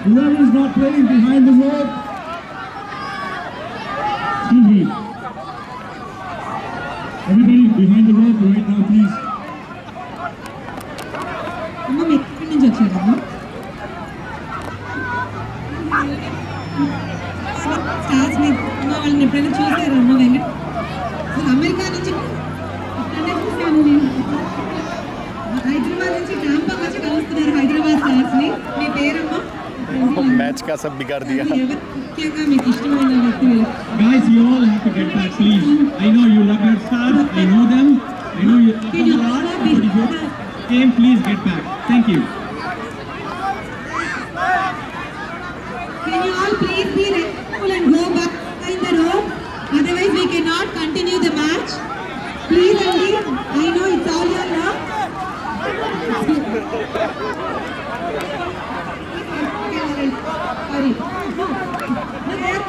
Whoever is not playing behind the rope, Stevie. Everybody behind the rope right now, please. అమ్మ మీరు ఎక్కడి నుంచి వచ్చారమ్మా? Stars మీరు వాళ్ళని ఎప్పుడైనా చూసారమ్మా? వెంకట అమెరికా నుంచి ఇక్కడనే చూసాను నేను. హైదరాబాద్ నుంచి క్యాంపా వచ్చి కలుస్తున్నారు హైదరాబాద్ స్టార్స్ ని. మీ పేరమ్మా? मैच का सब बिगाड़ दिया. ముఖ్యంగా మీకు ఇష్టమైన వ్యక్తులు? Guys, you all have to get back, please. I know you love your stars. I know them. I know you love them a lot. But if you game, please get back. Thank you. Can you all please be respectful and go back behind the rope? Otherwise, we cannot continue the match. Please, Andy. I know it's all your love. Sorry. No. No, there.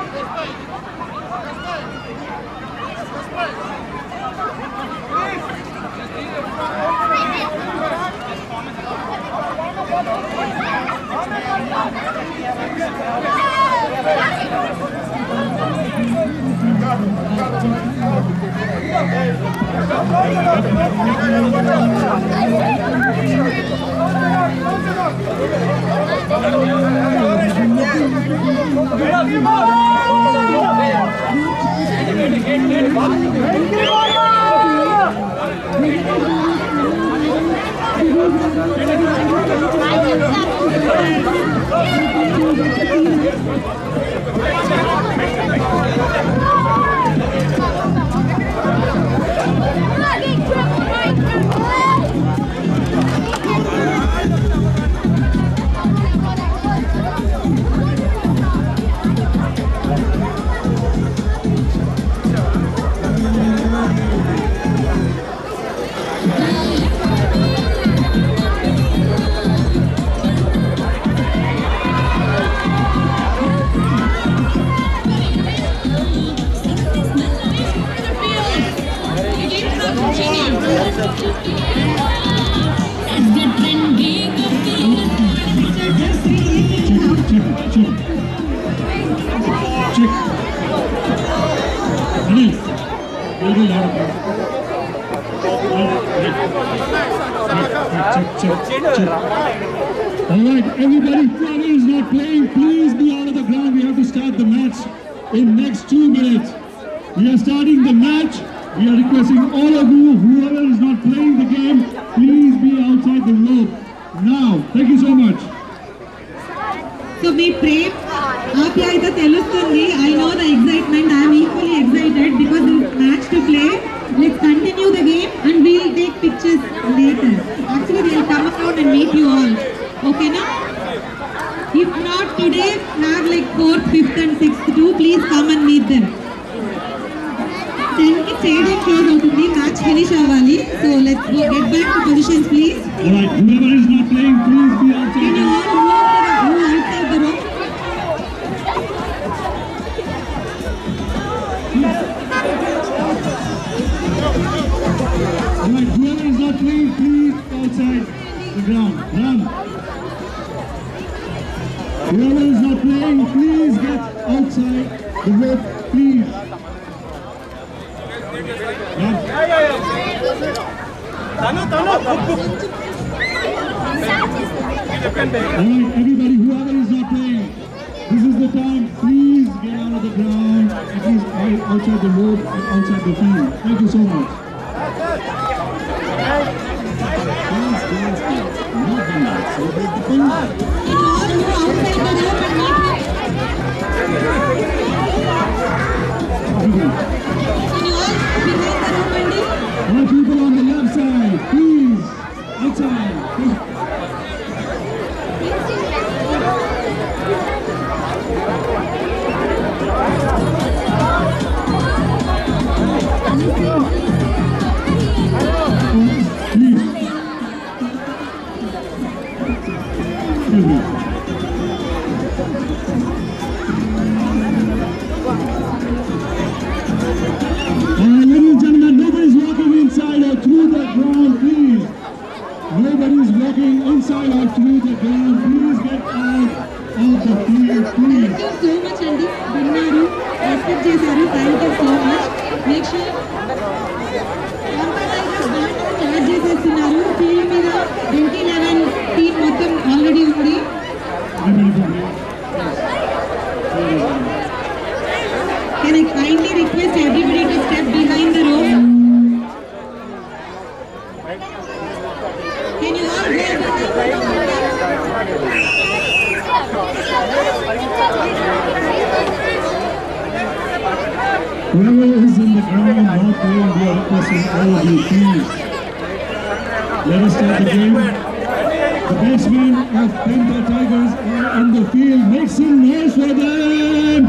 Alright, everybody, whoever is not playing, please be out of the ground. We have to start the match in next 2 minutes. We are starting the match. We are requesting all of you, whoever is not playing the game, please be outside the rope now. Thank you so much. So మీ ప్రేమ ఆప్యాయత తెలుస్తుంది. I know the excitement. I am equally excited because it's match to play. Let's continue the game and we'll take pictures later. Actually, they'll come around and meet you all. Okay, na? If not today, have like 4th, 5th and 6th too. Please come and meet them. 10 కి stadium close అవుతుంది. Match finish అవ్వాలి. So let's go get back to positions, please. Alright, whoever is not playing, please be outside. Can you all move outside the room? Alright, whoever is not playing, please outside the ground. Run. Whoever is not playing, please get outside the rope, please. Run. Alright, everybody, whoever is not playing, this is the time. Please get out of the ground, at least outside the rope and outside the field. Thank you so much. All people on the left side, please, outside. Ladies and gentlemen, nobody's walking inside or through the ground, please. Nobody's walking inside or through the ground. Please get out of the Whoever is in the ground not playing, we are requesting all of you, please. Let us start the game. The batsmen of Panther Tigers are on the field. Make some noise for them!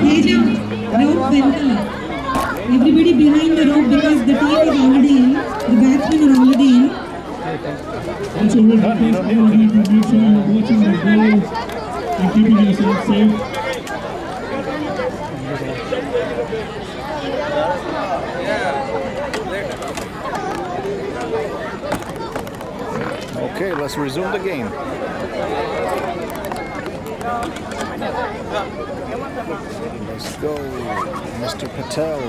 Tejam, rope Venkala. Everybody behind the rope because the team is already in. The batsmen are already in. Also, we request all of you to make sure you are watching the ball and keeping yourself safe. Okay, let's resume the game. Let's go, Mr. Patel.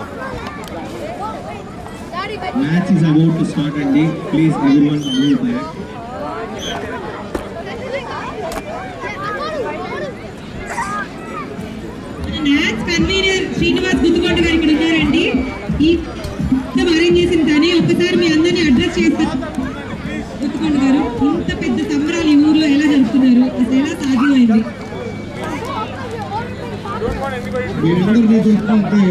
Match is about to start, Andy. Please, everyone, move back. Match convener Srinivas Guttukonda గారు ఇక్కడ ఉన్నారండి. ఈ arrange చేసిన కానీ ఒకసారి మీ అందరినీ address చేస్తారు. గుత్తుకొండ గారు, ఇంత పెద్ద సంబరాలు ఈ ఊర్లో ఎలా జరుపుతున్నారు, అసలు ఎలా సాధ్యమైంది? మీరందరినీ చూస్తుంటే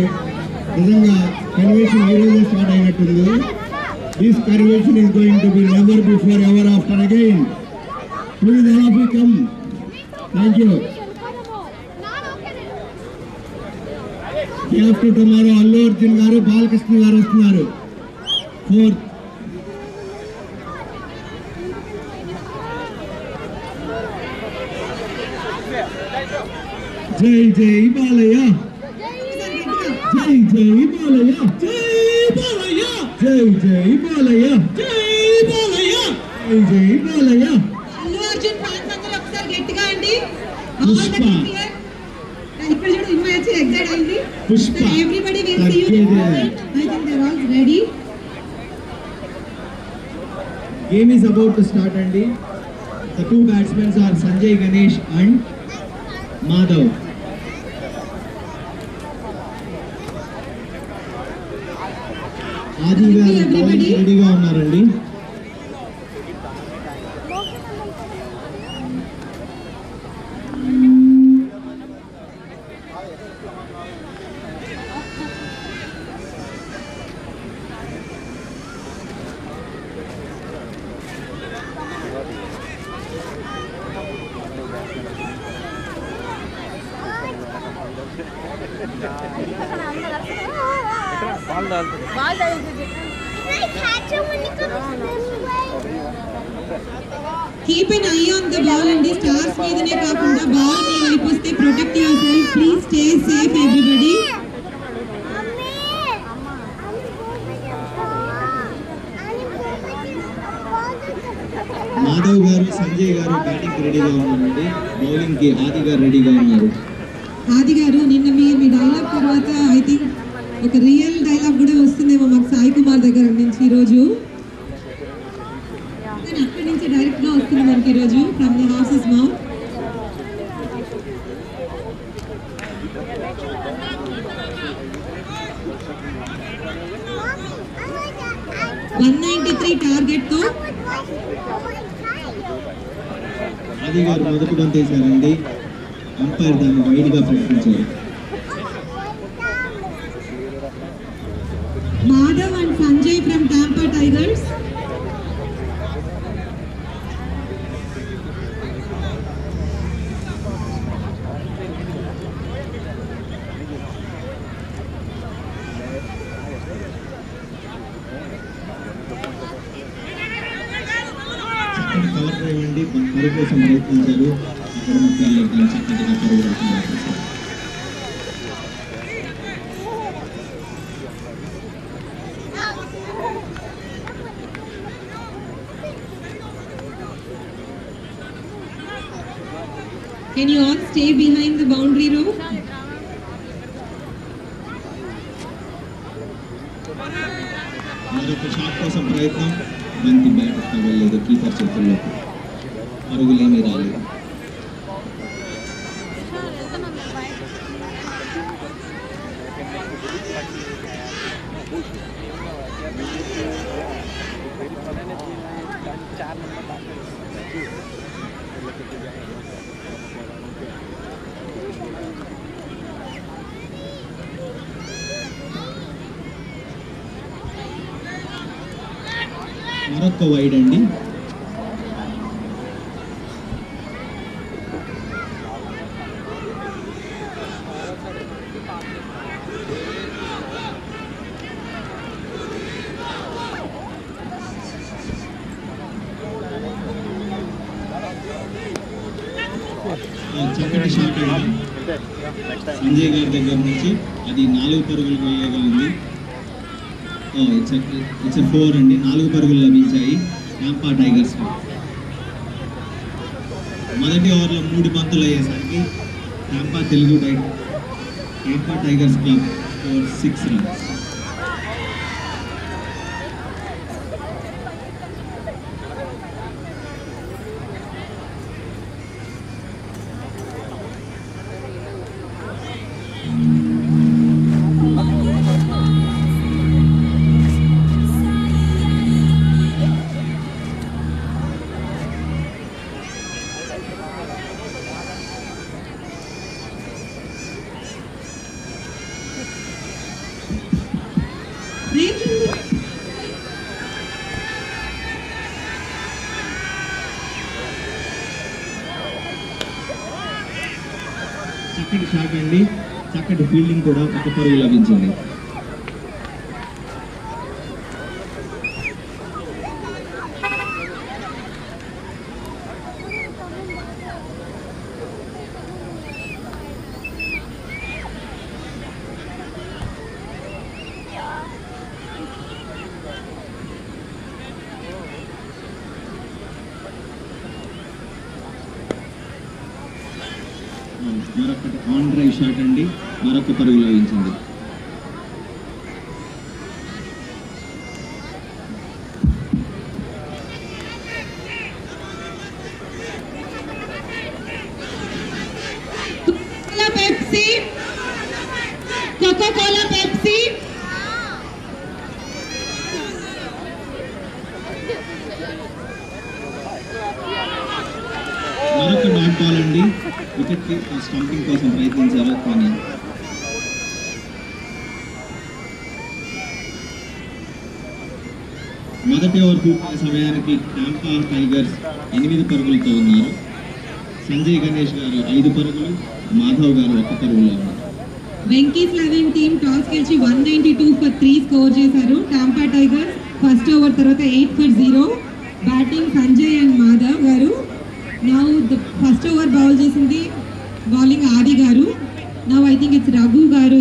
నిజంగా కన్వెన్షన్ ఈ రోజే స్టార్ట్ అయినట్టుంది. This convention is going to be never before ever after again. Please all of you come. Thank you. Day after tomorrow Allu Arjun గారు, బాలకృష్ణ గారు వస్తున్నారు. 4th జై జై బాలయ్య, జై జై బాలయ్య, జై బాలయ్య, జై జై బాలయ్య, జై బాలయ్య, జై జై బాలయ్య. అల్లు అర్జున్ ఫ్యాన్స్ అందరూ ఒకసారి గట్టిగా అండి. పుష్ప. ఇక్కడ చూడు, ఈ మ్యాచ్ ఎగ్జైట్ అయింది. Pushpa. Everybody will see you. I think they are all ready. Game is about to start, Andy. The two batsmen are Sanjay Ganesh and Madhav. ఆది గారు బౌలింగ్ రెడీగా ఉన్నారండి. Keep an eye on the ball and the stars మీదనే కాకుండా ball మీ వైపు వస్తే protect your self. Please stay safe everybody. Madhav గారు, సంజయ్ గారు బ్యాటింగ్ రెడీగా ఉన్నారండి. బౌలింగ్ కి ఆది గారు రెడీగా ఉన్నారు. ఆది గారు, నిన్న మీ డైలాగ్ తర్వాత ఐ థింక్ ఒక రియల్ డైలాగ్ కూడా వస్తుందేమో మాకు సాయి కుమార్ దగ్గర నుంచి ఈరోజు. అక్కడి నుంచి డైరెక్ట్ గా వస్తుంది మనకి ఈరోజు from the horses mouth. Target తో ఆది గారు మొదటి బంతి వేశారండి. అంపైర్ దాన్ని వైడ్ గా ప్రకటించారు. Madhav and Sanjay from Tampa tigers. Cover drive అండి, పరుగు కోసం ప్రయత్నించారు. అక్కడ ముఖ్యాలు దాన్ని చక్కటిగా పరుగు రాకుండా. Can you all stay behind the boundary rope? మరొక షాట్ కోసం ప్రయత్నం. బంతి బ్యాట్ తగలేదు కీపర్ చేతుల్లో. పరుగులేమీ రాలేదు. మరొక వైడ్ అండి. చక్కటి షాట్ అండి సంజయ్ గారి దగ్గర నుంచి. అది 4 పరుగులు పోయేగా ఉంది. ఇట్స్ 4 అండి. 4 పరుగులు లభించాయి టాంపా టైగర్స్. మొదటి ఓవర్లో 3 బంతులు అయ్యేసరికి Tampa tigers club for 6 runs. చక్కటి షాట్ అండి. చక్కటి ఫీల్డింగ్ కూడా 1 పరుగు లభించింది. మరొకటి ఆన్ డ్రైవ్ షాట్ అండి. మరొక పరుగు లభించింది. కోకోకోలా పెప్సీ మరొక డాట్ బాల్ అండి. వికెట్ స్టంపింగ్ కోసం ప్రయత్నించారు కానీ మొదటి ఓవర్ పూర్తయ్యే సమయానికి టాంపా టైగర్స్ 8 పరుగులతో ఉన్నారు. సంజయ్ గణేష్ గారు 5 పరుగులు, మాధవ్ గారు 1 పరుగులో ఉన్నారు. వెంకీస్ 11 టీమ్ టాస్ గెలిచి 192 ఫర్ 3 స్కోర్ చేశారు. టాంపా టైగర్స్ ఫస్ట్ ఓవర్ తర్వాత 8 for 0. Batting Sanjay and Madhav garu. Now the first over bowling Adi garu. Now I think it's Raghu garu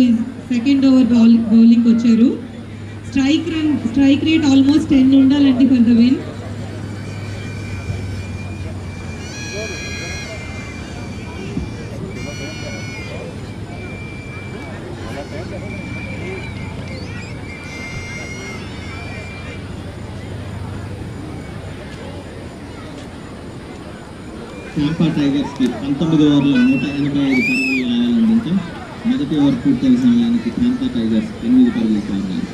second over bowling వచ్చారు. స్ట్రైక్ రేట్ ఆల్మోస్ట్ 10 ఉండాలండి for the win. Tampa Tigers కి 19 ఓవర్లో 185 పరుగులు రావాలంటే మొదటి ఓవర్ పూర్తయ్యే సమయానికి టాంపా టైగర్స్ 8 పరుగులతో ఉన్నారు.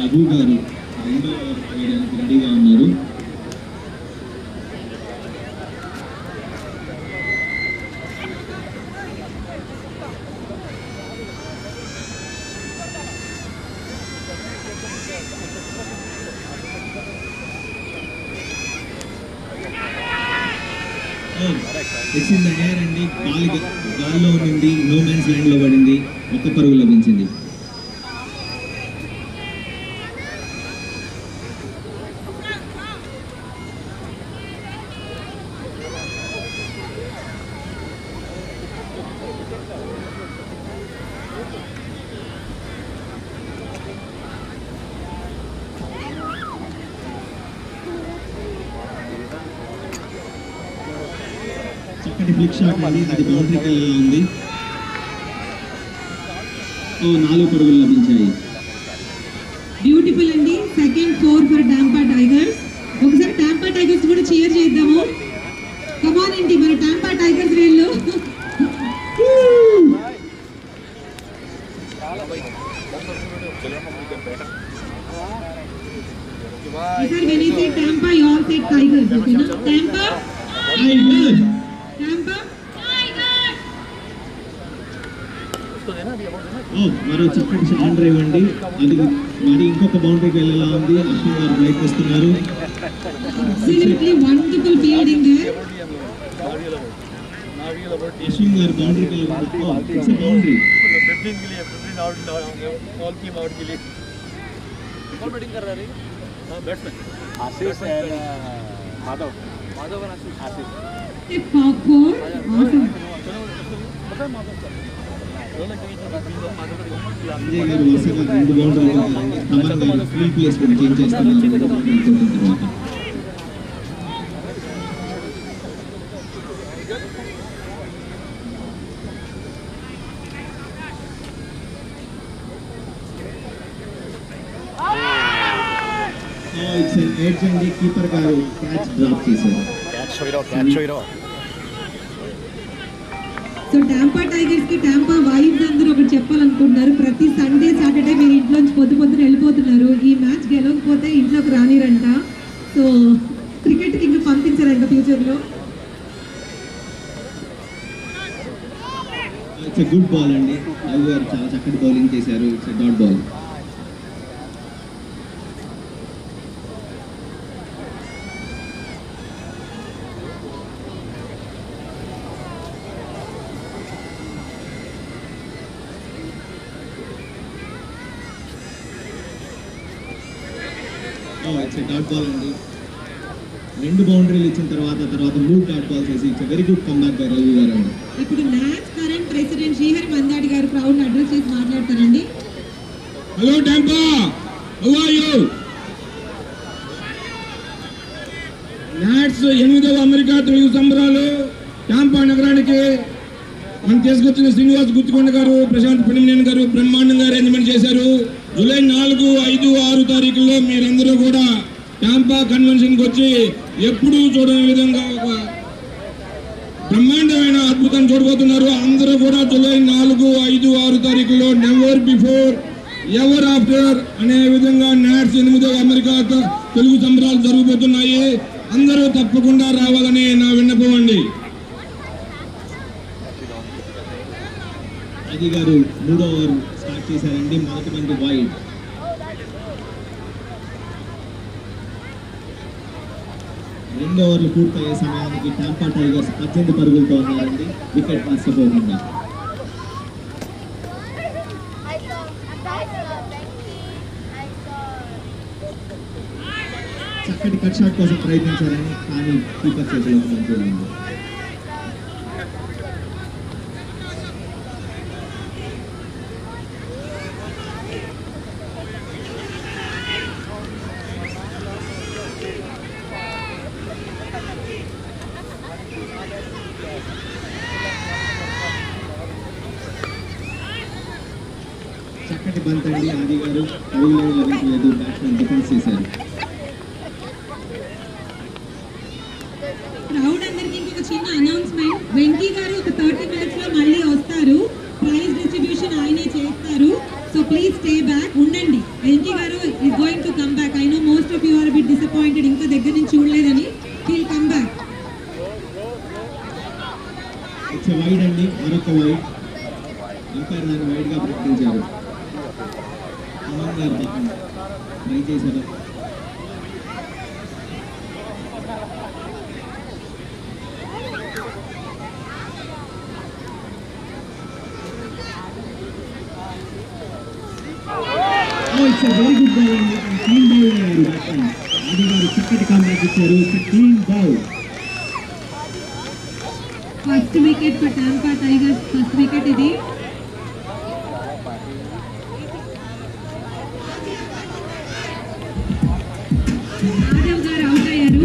రఘు గారు 2వ ఓవర్ వేయడానికి రెడీగా ఉన్నారు. ఇట్స్ ఇన్ ద ఎయిర్ అండి. గాల్లో ఉండింది, నో మ్యాన్స్ ల్యాండ్ లో పడింది. 1 పరుగు లభించింది. చక్కటి ఫ్లిక్ షాట్ అండి. అది బౌండరీ కల్లా ఉంది. 4 పరుగులు లభించాయి. బ్యూటిఫుల్ అండి. Second 4 for Tampa tigers. ఒకసారి టాంపా టైగర్స్ కూడా చీర్ చేద్దాము. కమాన్ అండి మన టాంపా టైగర్స్ వీళ్ళు. Sir, when I say Tampa, you all say Tigers, okay? No? Tampa Tigers. Tampa. మరో చక్కటి షాట్ డ్రైవ్ అండి. అది మరి ఇంకొక బౌండరీకి వెళ్ళేలా ఉంది. అశ్విన్ గారు ప్రయత్నిస్తున్నారు. Absolutely wonderful fielding there. Ashwin గారు బౌండరీకి వెళ్ళారు. It's a boundary. 15 के लिए 15 आउट ऑल टीम आउट के लिए कौन बैटिंग कर रहा है? हां बैट्समैन आशीष एंड माधव और आशीष Tip for four. Awesome. पता है माधव सर दोनों के बीच में माधव का సంజయ్ గారు వరుసగా 2 బౌండరీలు కొట్టారండి. తమన్ గారు ఫీల్డ్ ప్లేస్మెంట్ చేంజ్ చేస్తున్నారు. ఇట్స్ ఎన్ ఎడ్జ్ అండి. కీపర్ గారు క్యాచ్ డ్రాప్ చేశారు. Catch show it off. So Tampa Tigers కి టాంపా వైబ్స్ అందరూ ఒకటి చెప్పాలనుకుంటున్నారు. ప్రతి సండే సాటర్డే మీరు ఇంట్లోంచి పొద్దున వెళ్ళిపోతున్నారు. ఈ మ్యాచ్ గెలవకపోతే ఇంట్లోకి రానిరంట. సో క్రికెట్కి ఇంకా పంపించారంట ఫ్యూచర్లో. ఇట్స్ ఎ గుడ్ బాల్ అండి. రవి గారు చాలా చక్కటి బౌలింగ్ చేశారు. It's a dot ball. It's a dot ball అండి. 2 బౌండరీలు ఇచ్చిన తర్వాత 3 డాట్ బాల్స్ వేసి it's a very good comeback by Ravi garu అండి. ఇప్పుడు match current president Srihari Mandadi garu crowd address చేసి మాట్లాడతారండి. Hello Tampa, how are you? NATS 8వ అమెరికా తెలుగు సంబరాలు టాంపా నగరానికి మనం తీసుకొచ్చిన శ్రీనివాస్ గుత్తికొండ గారు, ప్రశాంత్ పినిమినేని గారు బ్రహ్మాండంగా అరేంజ్మెంట్ చేశారు. జూలై 4, 5, 6 తారీఖుల్లో మీరందరూ కూడా టాంపా కన్వెన్షన్కి వచ్చి ఎప్పుడూ చూడని విధంగా ఒక బ్రహ్మాండమైన అద్భుతం చూడబోతున్నారు. అందరూ కూడా జూలై 4, 5, 6 తారీఖుల్లో నెవర్ బిఫోర్ ఎవర్ ఆఫ్టర్ అనే విధంగా నాట్స్ 8వ అమెరికా తెలుగు సంబరాలు జరగబోతున్నాయి. అందరూ తప్పకుండా రావాలని నా విన్నపం అండి. అది గారు 3వ ఓవర్ స్టార్ట్ చేశారండి. మొదటి బంతి వైడ్. 2 ఓవర్లు పూర్తయ్యే సమయానికి టాంపా టైగర్స్ 18 పరుగులతో ఉన్నారండి. వికెట్ నష్టపోకుండా. చక్కటి కట్ షాట్ కోసం ప్రయత్నించారని కానీ కీపర్ చేతిలోకి మంచిది. చక్కటి బంత్ అండి. ఆది గారు పరుగులు లభించలేదు. బ్యాట్స్మెన్ డిఫెన్స్ చేశారు. క్రౌడ్ అందరికి ఇంకొక చిన్న అనౌన్స్మెంట్. వెంకీ గారు ఒక 30 minutes లో మళ్ళీ వస్తారు. ప్రైజ్ డిస్ట్రిబ్యూషన్ ఆయనే చేస్తారు. సో ప్లీజ్ స్టే బ్యాక్, ఉండండి. Venky garu is going to come back. I know most of you are bit disappointed ఇంకా దగ్గర నుంచి చూడలేదని. He'll come back. It's wide అండి. మరొక వైడ్. అంపైర్ దాన్ని వైడ్గా ప్రకటించారు. అమన్ గారు పాపం ట్రై చేశారు. ఇట్స్ వెరీ గుడ్ బాల్ అండి. క్లీన్ బాల్ అయ్యారు బ్యాట్స్మెన్. ఆది గారు చక్కటి కాంబ్యాక్ ఇచ్చారు. It's clean ball. First wicket for Tampa Tigers. First wicket ఇది. మాధవ్ గారు అవుట్ అయ్యారు.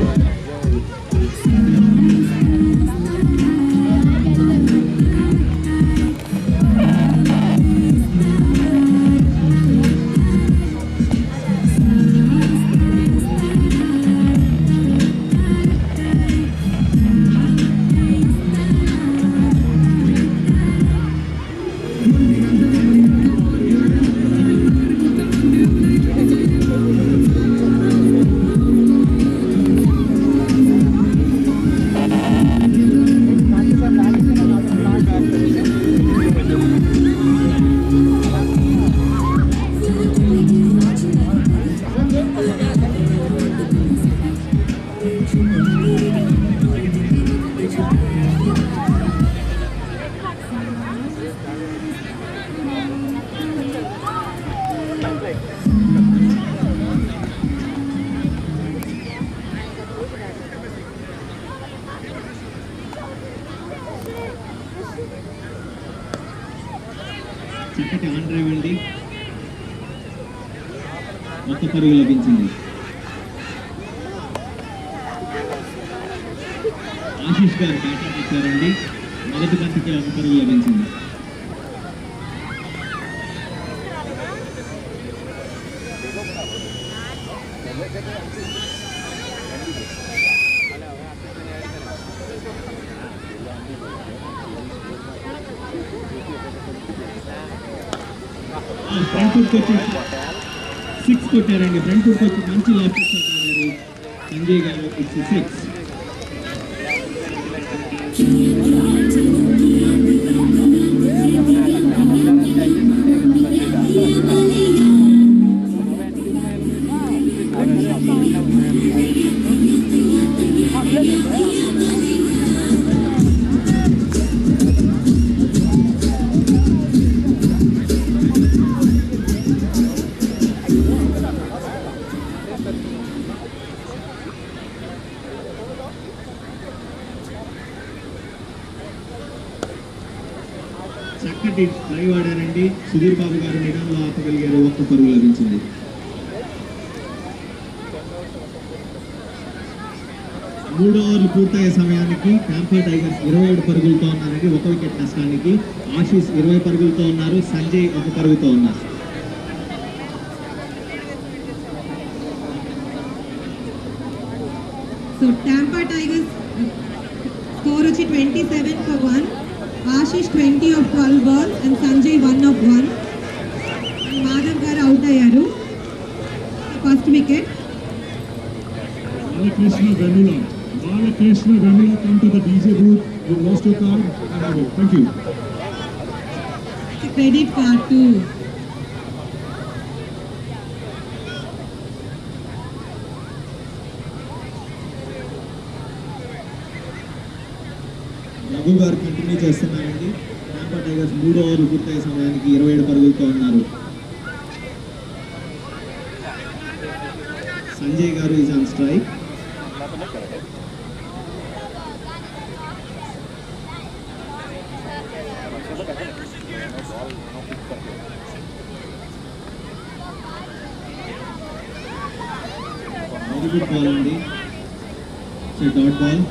చక్కటి ఆన్ డ్రైవ్ అండి, ఒక్క పరుగు లభించింది. ఆశీష్ గారు బ్యాటింగ్ ఇచ్చారండి, మొదటి బంతికి ఒక పరుగు లభించింది. ఫ్రంట్ ఫుట్ వచ్చి 6 కొట్టారండి. ఫ్రంట్ ఫుట్ వచ్చి మంచి లాఫ్ట్ కొట్టారు సంజయ్ గారు. ఇట్స్ 6. చక్కటి డ్రైవ్ ఆడారండి. సుధీర్ బాబు గారు నిడంలో ఆపగలిగారు, ఒక్క పరుగు లభించింది. మూడో ఓవర్లు పూర్తయ్యే సమయానికి టాంపా టైగర్స్ 27 పరుగులతో ఉన్నారండి, 1 వికెట్ నష్టానికి. ఆశీష్ 20 పరుగులతో ఉన్నారు, సంజయ్ 1 పరుగుతో ఉన్నారు. సో టాంపా టైగర్స్ స్కోర్ వచ్చి 27 for 1. Ashish 20 of 12 balls and Sanjay 1 of 1. Madhav గారు అవుట్ అయ్యారు, first wicket. Krishna Ganula, Krishna Ganula, come to the DJ booth. You lost your card. Thank you. It's a credit card too. Raghu గారు continue చేస్తున్నారండి. Tampa tigers 3 ఓవర్లు పూర్తయ్యే సమయానికి 27 పరుగులతో ఉన్నారు. సంజయ్ గారు is on strike. Very good ball అండి, dot ball.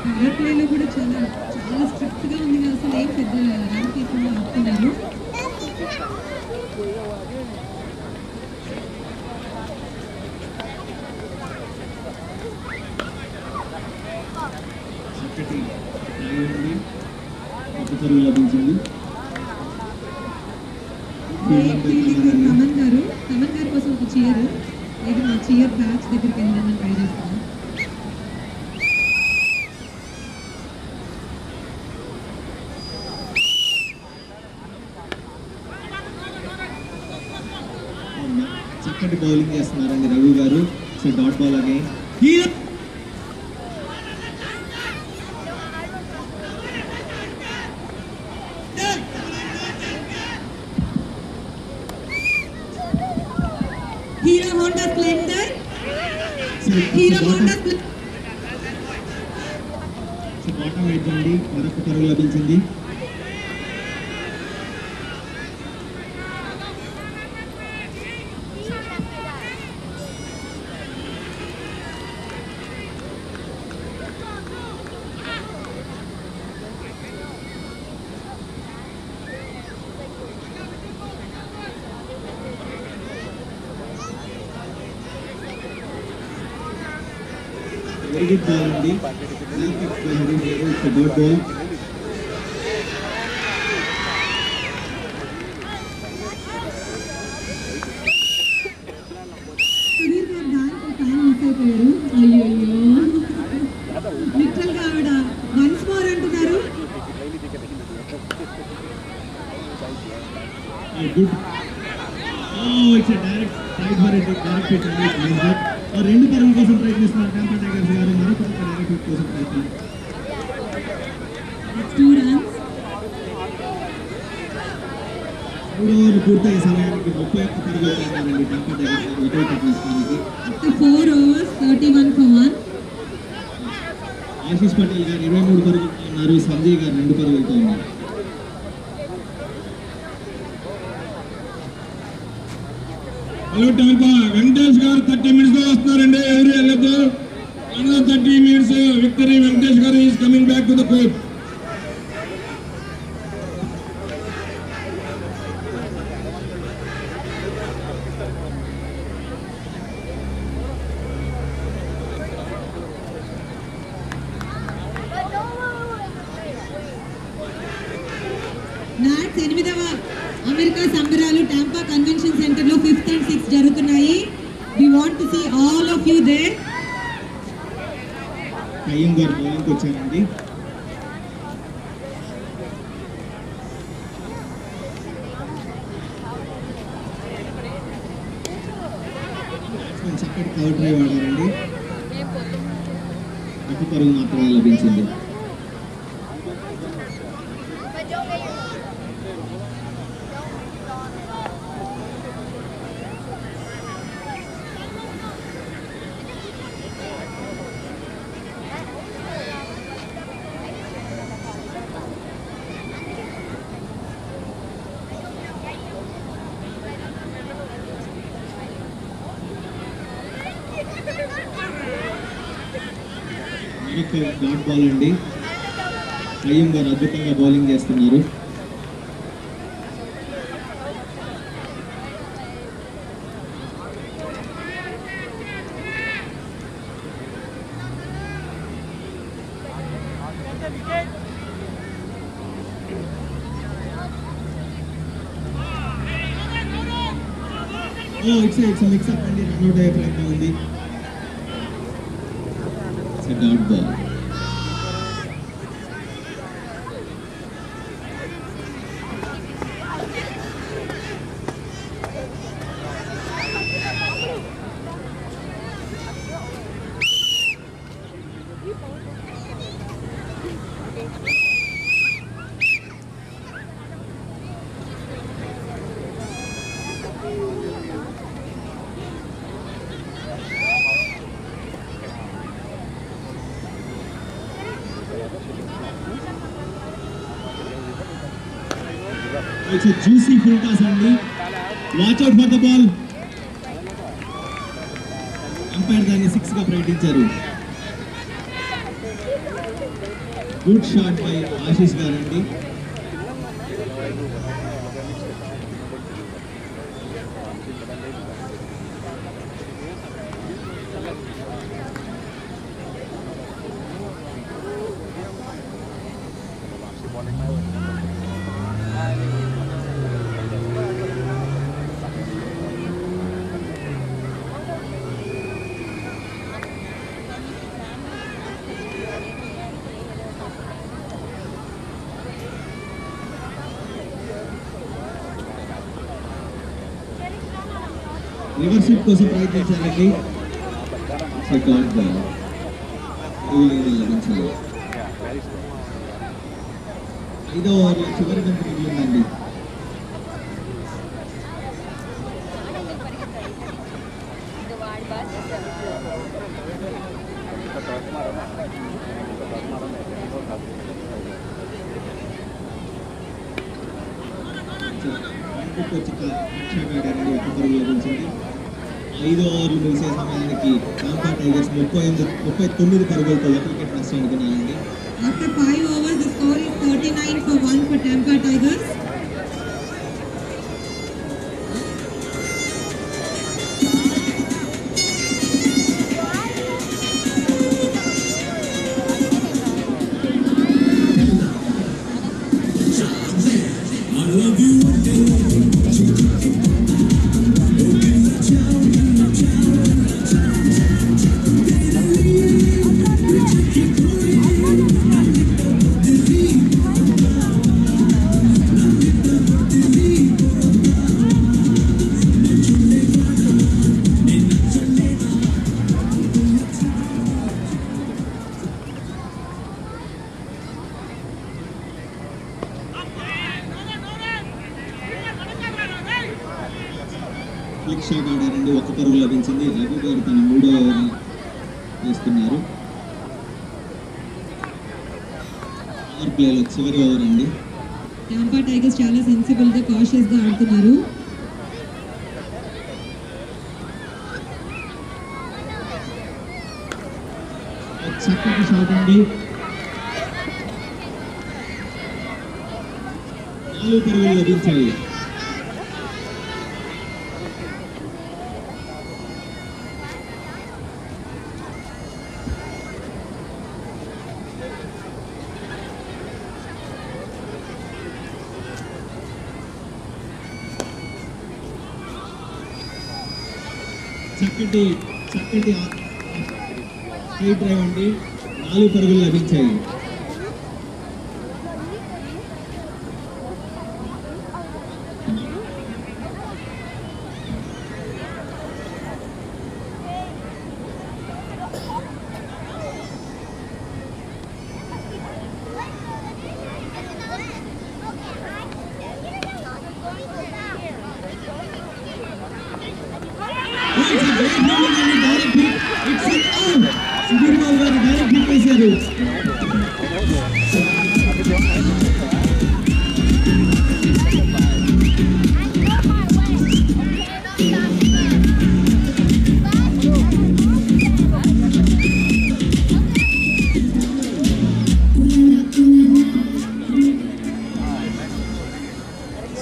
Power ప్లేలో కూడా చాలా స్ట్రిక్ట్ గా ఉంది కదా, అసలు ఏం పెద్ద రన్ తీసుకుని ఆపుతున్నారు. చక్కటి ఒక పరుగు లభించింది. తమన్ గారి కోసం ఒక చీర్, ఇది మా చీర్ బ్యాచ్ దగ్గరికి వెళ్ళాలని ట్రై చేస్తున్నాను. చక్కటి బౌలింగ్ చేస్తున్నారండి రఘు గారు. So dot ball again. Hero Honda Splendor, hero Honda bottom edge అండి, మరొక పరుగు లభించింది. వెరీ గుడ్ బాల్ అండి, గుడ్ బాల్. సుధీర్ గారు దానికి ఫ్యాన్ మిస్ అయిపోయారు. అయ్యో లిటరల్ గా ఆవిడ వన్స్ మోర్ అంటున్నారు. Good. It's direct right for it, direct hit అండి. 2 పరుగుల కోసం ప్రయత్నిస్తున్నారు టాంపా టైగర్స్ గారు. మరొక 2 runs. 3 ఓవర్లు పూర్తయ్యే సమయానికి 31 పరుగులు చేశారండి టాంపా టైగర్స్ వికెట్ తీసుకోవడానికి. After 4 overs, 31 for 1. Ashish Patel గారు 23 పరుగులతో ఉన్నారు. సంజయ్ గారు 2 పరుగులతో ఉన్నారు. హలో టాంపా, వెంకటేష్ గారు 30 minutes లో వస్తున్నారండి. ఎవరు వెళ్ళదు. Another 30 minutes victory. Venkatesh garu is coming back to the court. Nats 8వ అమెరికా సంబరాలు టాంపా కన్వెన్షన్ సెంటర్ లో 5th and 6th జరుగుతున్నాయి. We want to see all of you there. కయ్యం గారు బౌలింగ్కి వచ్చారండి. చక్కటి కవర్ డ్రైవ్ ఆడారండి. 1 పరుగు మాత్రమే లభించింది. డాట్ బాల్ అండి. కయ్యం గారు అద్భుతంగా బౌలింగ్ చేస్తున్నారు. ఇట్స్ మిక్స్ అప్ అండి. రన్అట్ అయ్యే ప్రయత్నం ఉంది. Dot ball. It's a juicy full toss అండి. Watch out for the ball. Umpire దాన్ని 6 గా ప్రకటించారు. గుడ్ షాట్ బై ఆశీష్ గారండి. రివర్స్ స్వీప్ కోసం ప్రయత్నించారండి. సెకండ్ బాల్ లభించాలి. 5వ ఓవర్లో చివరి బంతి మిగిలిందండి. లభించింది. 5వ ఓవర్లు ముగిసే సమయానికి టాంపా టైగర్స్ 39 పరుగులతో వికెట్ నష్టం అనుకున్నారండి. After 5 overs, the score is 39 for 1 for Tampa Tigers. Quick shot ఆడారండి, 1 పరుగు లభించింది. రఘు గారు తన 3వ ఓవర్ని వేస్తున్నారు. పవర్ ప్లేలో చివరి ఓవర్ అండి. టాంపా టైగర్స్ చాలా సెన్సిబుల్ గా కాషియస్ గా ఆడుతున్నారు. చక్కటి షాట్ అండి. 4 పరుగులు లభించాయి. చక్కటి స్ట్రైట్ డ్రైవ్ అండి. 4 పరుగులు లభించాయి. సుధీర్ బాబు గారు డైరెక్ట్ హిట్ వేశారు.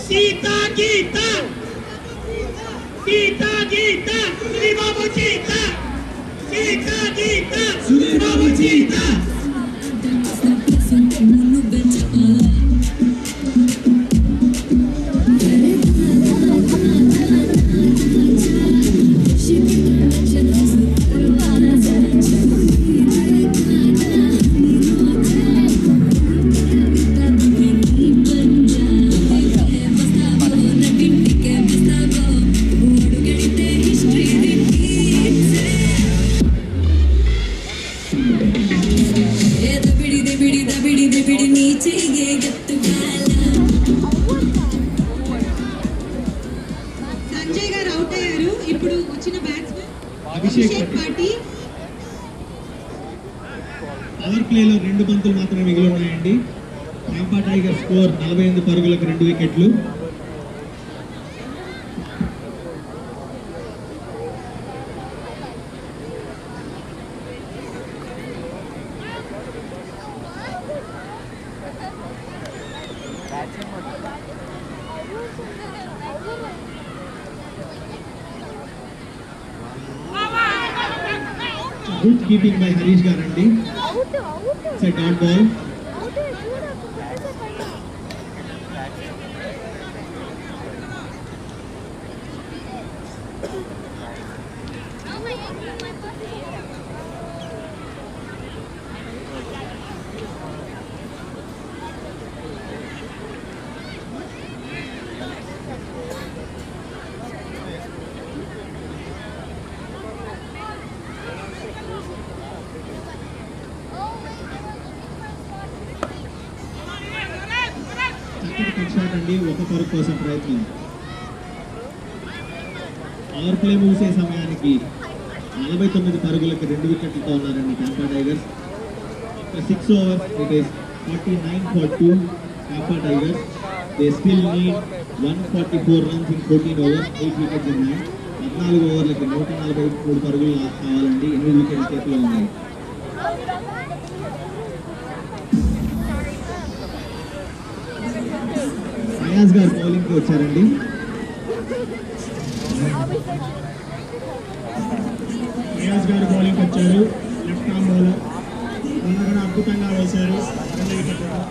Sita Gita! Sita Gita! Sudhir Babu Sita! Sita Gita! Sudhir Babu Sita! Sanjay గారు అవుట్ అయ్యారు. ఇప్పుడు వచ్చిన బ్యాట్స్మెన్ అభిషేక్ పార్టీ. పవర్ ప్లేలో 2 బంతులు మాత్రమే మిగిలి ఉన్నాయండి. టాంపా టైగర్ స్కోర్ 48 పరుగులకు 2 వికెట్లు. గుడ్ కీపింగ్ బై హరీష్ గారండి. It's a dot ball. Shot అండి, 1 పరుగు కోసం ప్రయత్నం. పవర్ ప్లే ముగిసే సమయానికి 49 పరుగులకు 2 వికెట్లతో ఉన్నారండి Tampa tigers. 6 overs it is 49 for 2 Tampa tigers. they still need 144 runs in 14 overs, 8 wickets in hand. 14 ఓవర్లకి 143 పరుగులు కావాలండి. 8 వికెట్ల చేతిలో ఉన్నాయి. ఫయాజ్ గారు బౌలింగ్కి వచ్చారండి. ఫయాజ్ గారు బౌలింగ్ వచ్చారు. లెఫ్ట్ ఆర్మ్ బౌలర్ కూడా అద్భుతంగా వేశారు. 2 వికెట్లు.